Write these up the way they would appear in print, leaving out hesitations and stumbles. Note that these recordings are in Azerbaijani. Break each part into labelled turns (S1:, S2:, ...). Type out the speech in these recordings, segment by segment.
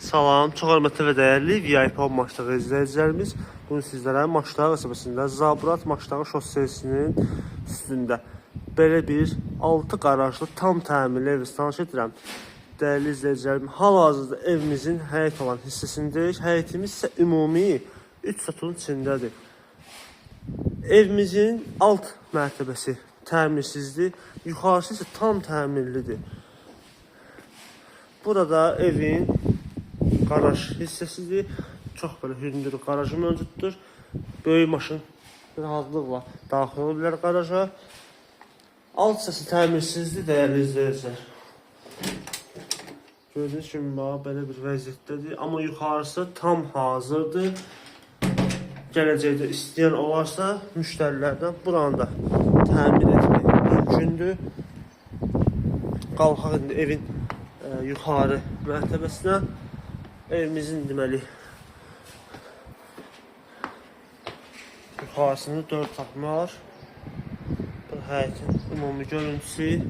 S1: Salam, çox hörmətli və dəyərli VIP maçdağı izləyicilərimiz. Bugün sizlərə Maçdağı qəsəbəsində Zabrat Maçdağı şossesinin üstündə belə bir 6 qarajlı tam təmirli evi tanış edirəm. Dəyərli izləyicilərim, hal-hazırda evimizin həyət olan hissəsindəyik. Həyətimiz isə ümumi 3 satın içindədir. Evimizin alt mərtəbəsi təmirsizdir, yuxarısı isə tam təmirlidir. Burada evin qaraj hissəsidir. Çox belə hündür qarajı mövcuddur. Böyük maşın rahatlıqla daxil ola bilər qaraja. Alt hissəsi təmirsizdir, dəyərli izləyicilər. Gördüyünüz kimi belə bir vəziyyətdədir. Amma yuxarısı tam hazırdır. Gələcəkdə istəyən olarsa müştərilərdən buranı da təmir etmək mümkündür. Qalxaq indi evin yuxarı mərtəbəsinə. Evimizin deməli yuxarısında 4 tapma var. Bu həyətin ümumi görüntüsü.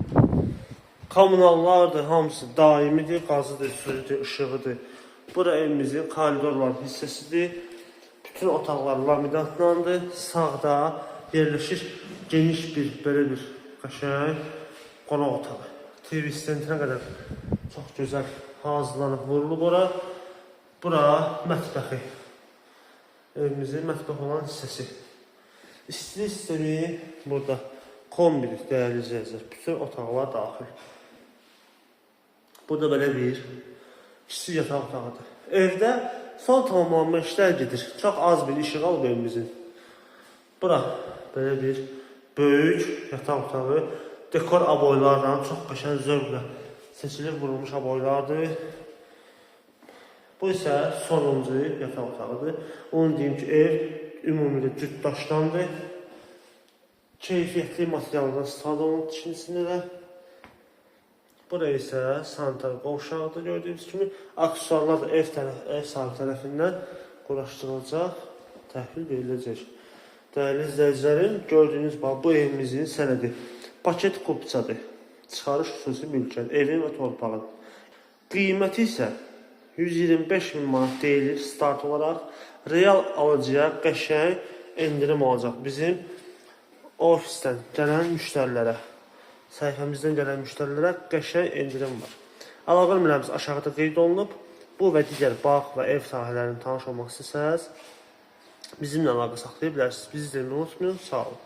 S1: Kommunallardır, hamısı daimidir, qazıdır, sudur, işığıdır. Bura evimizin koridorlar hissəsidir. Bütün otaqlar laminatlandır. Sağda yerləşir geniş bir belə bir qəşəng qonaq otağı. TV stentinə qədər çox gözəl hazırlanıb vurulub ora. Bura mətbəxi. Evimizin mətbəx olan hissəsi. İstilik sistemi burada kombidir, dəyərli izləyicilər. Bütün otaqlar daxil. Burada belə bir kiçik yataq otağıdır. Evdə son tamamlanma işlər gedir. Çox az bir işıq alıb evimizin. Bura belə bir böyük yataq otağı. Dekor aboylardan çox qəşəng zövqlə seçilib vurulmuş aboylardır. Bu isə sonuncu yataq otağıdır. Onu deyim ki, ev ümumilə cüt daşdandır. Keyfiyyətli materialdan istifadə olunub tikintisində də. Buraya isə sanitar qovşağıdır gördüyünüz kimi. Aksesuarlar da ev sahibi tərəfindən quraşdırılacaq, təhvil veriləcək. Dəyərli izləyicilərim, gördüyünüz bu evimizin sənədi paket kupçadır. Çıxarış xüsusi mülkən, evin və torpağın. Qiyməti isə 125.000 manat deyilir start olaraq. Real alıcıya qəşəng endirim olacaq. Bizim ofisdən gələn müştərilərə, səhifəmizdən gələn müştərilərə qəşəng endirim var. Əlaqə nömrəmiz aşağıda qeyd olunub. Bu və digər bağ və ev sahələrinin tanış olmaq istəsəniz bizimlə əlaqə saxlaya bilərsiniz. Bizi izləməyi unutmayın. Sağ olun.